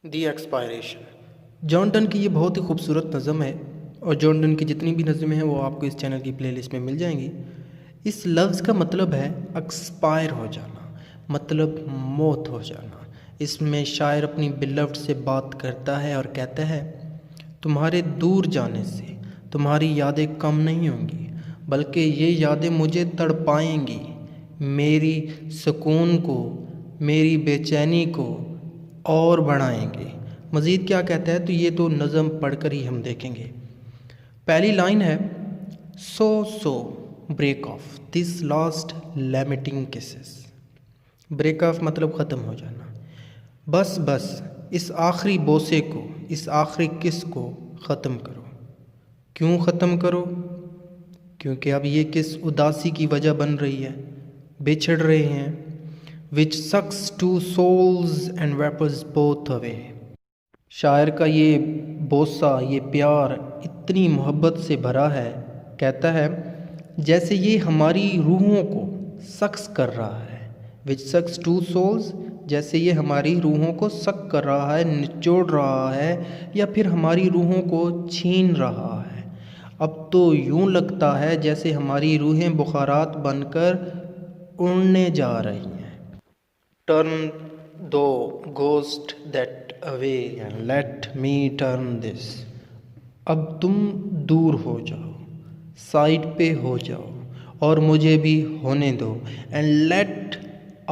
دی expiration جان done کی یہ بہت ہی خوبصورت نظم ہے، اور جان ڈن کی جتنی بھی نظمیں ہیں وہ آپ کو اس چینل کی پلے لسٹ میں مل جائیں گی۔ اس لفظ کا مطلب ہے ایکسپائر ہو جانا، مطلب موت ہو جانا۔ اس میں شاعر اپنی بیلوڈ سے بات کرتا ہے اور کہتا ہے، تمہارے دور جانے سے تمہاری یادیں کم نہیں ہوں گی، بلکہ یہ یادیں مجھے تڑپائیں گی، میری سکون کو، میری بے چینی کو اور بڑھائیں گے۔ مزید کیا کہتا ہے تو یہ تو نظم پڑھ کر ہی ہم دیکھیں گے۔ پہلی لائن ہے، so break of this last limiting cases. Break of مطلب ختم ہو جانا۔ بس اس آخری بوسے کو، اس آخری کس کو ختم کرو۔ کیوں ختم کرو؟ کیونکہ اب یہ کس اداسی کی وجہ بن رہی ہے، بچھڑ رہے ہیں۔ which sucks two souls and vapors both away۔ شاعر کا یہ بوسہ، یہ پیار اتنی محبت سے بھرا ہے، کہتا ہے جیسے یہ ہماری روحوں کو سکس کر رہا ہے۔ which sucks two souls، جیسے یہ ہماری روحوں کو سک کر رہا ہے، نچوڑ رہا ہے، یا پھر ہماری روحوں کو چھین رہا ہے۔ اب تو یوں لگتا ہے جیسے ہماری روحیں بخارات بن کر اڑنے جا رہی ہیں۔ Turn thou ghost that away and let me turn this۔ اب تم دور ہو جاؤ، سائڈ پہ ہو جاؤ، اور مجھے بھی ہونے دو۔ and let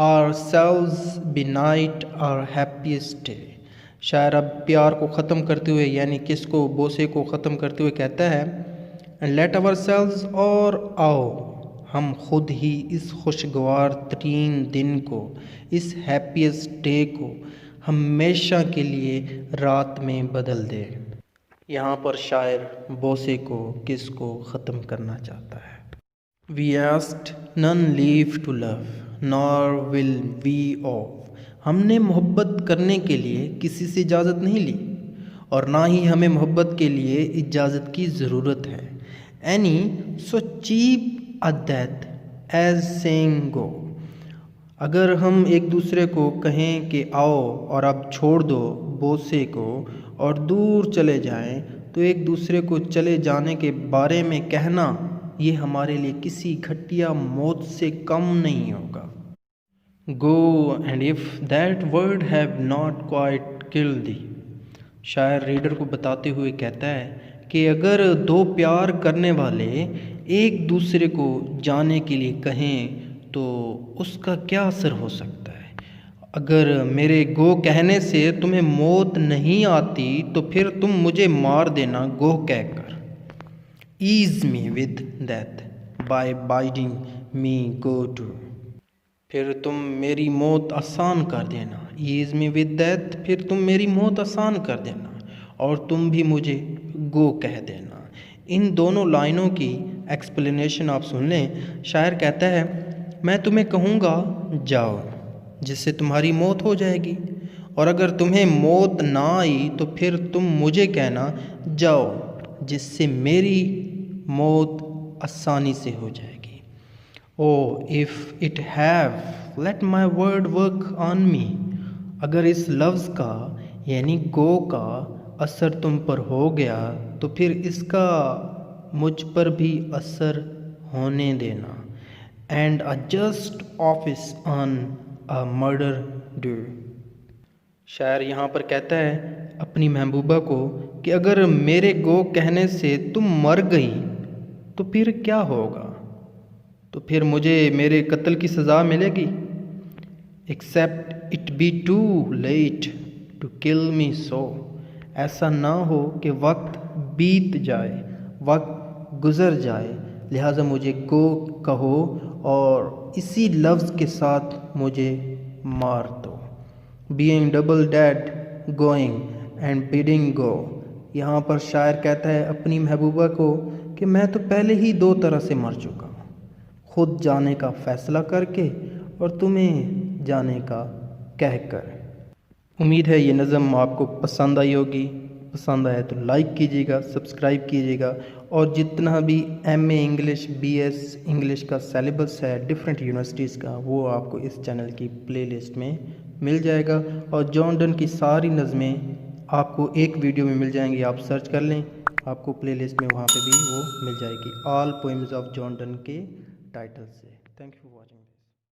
ourselves be night our happiest day۔ شاعر اب پیار کو ختم کرتے ہوئے، یعنی کس کو، بوسے کو ختم کرتے ہوئے کہتا ہے، and let ourselves، اور آؤ ہم خود ہی اس خوشگوار ترین دن کو، اس ہیپیسٹ ڈے کو ہمیشہ کے لیے رات میں بدل دیں۔ یہاں پر شاعر بوسے کو، کس کو ختم کرنا چاہتا ہے۔ We asked none leave to love nor will we of۔ ہم نے محبت کرنے کے لیے کسی سے اجازت نہیں لی، اور نہ ہی ہمیں محبت کے لیے اجازت کی ضرورت ہے۔ Any so cheap a death as saying go۔ اگر ہم ایک دوسرے کو کہیں کہ آؤ اور اب چھوڑ دو بوسے کو اور دور چلے جائیں، تو ایک دوسرے کو چلے جانے کے بارے میں کہنا یہ ہمارے لیے کسی گھٹیا موت سے کم نہیں ہوگا۔ Go and if that word have not quite killed thee۔ شاعر ریڈر کو بتاتے ہوئے کہتا ہے کہ اگر دو پیار کرنے والے ایک دوسرے کو جانے کے لیے کہیں تو اس کا کیا اثر ہو سکتا ہے۔ اگر میرے گو کہنے سے تمہیں موت نہیں آتی تو پھر تم مجھے مار دینا گو کہہ کر۔ Ease me with death by bidding me go to۔ پھر تم میری موت آسان کر دینا۔ Ease me with death، پھر تم میری موت آسان کر دینا، اور تم بھی مجھے گو کہہ دینا۔ ان دونوں لائنوں کی ایکسپلینیشن آپ سن لیں۔ شاعر کہتا ہے، میں تمہیں کہوں گا جاؤ، جس سے تمہاری موت ہو جائے گی، اور اگر تمہیں موت نہ آئی تو پھر تم مجھے کہنا جاؤ، جس سے میری موت آسانی سے ہو جائے گی۔ Oh if it have let my word work on me۔ اگر اس لفظ کا، یعنی گو کا اثر تم پر ہو گیا تو پھر اس کا مجھ پر بھی اثر ہونے دینا۔ And a just office on a murder do۔ شاعر یہاں پر کہتا ہے اپنی محبوبہ کو کہ اگر میرے گو کہنے سے تم مر گئی تو پھر کیا ہوگا، تو پھر مجھے میرے قتل کی سزا ملے گی۔ Except it be too late to kill me so۔ ایسا نہ ہو کہ وقت بیت جائے، وقت گزر جائے، لہٰذا مجھے گو کہو اور اسی لفظ کے ساتھ مجھے مار دو۔ Being double dead going and bidding go۔ یہاں پر شاعر کہتا ہے اپنی محبوبہ کو کہ میں تو پہلے ہی دو طرح سے مر چکا ہوں، خود جانے کا فیصلہ کر کے اور تمہیں جانے کا کہہ کر۔ امید ہے یہ نظم آپ کو پسند آئی ہوگی۔ پسند آیا تو لائک کیجیے گا، سبسکرائب کیجیے گا، اور جتنا بھی M A English, B S English کا سیلیبس ہے ڈفرینٹ یونیورسٹیز کا، وہ آپ کو اس چینل کی پلے لسٹ میں مل جائے گا، اور جان ڈن کی ساری نظمیں آپ کو ایک ویڈیو میں مل جائیں گی. آپ سرچ کر لیں، آپ کو پلے لسٹ میں وہاں پہ بھی وہ مل جائے گی، آل پوئمز آف جان ڈن کے ٹائٹل سے. Thank you for watching.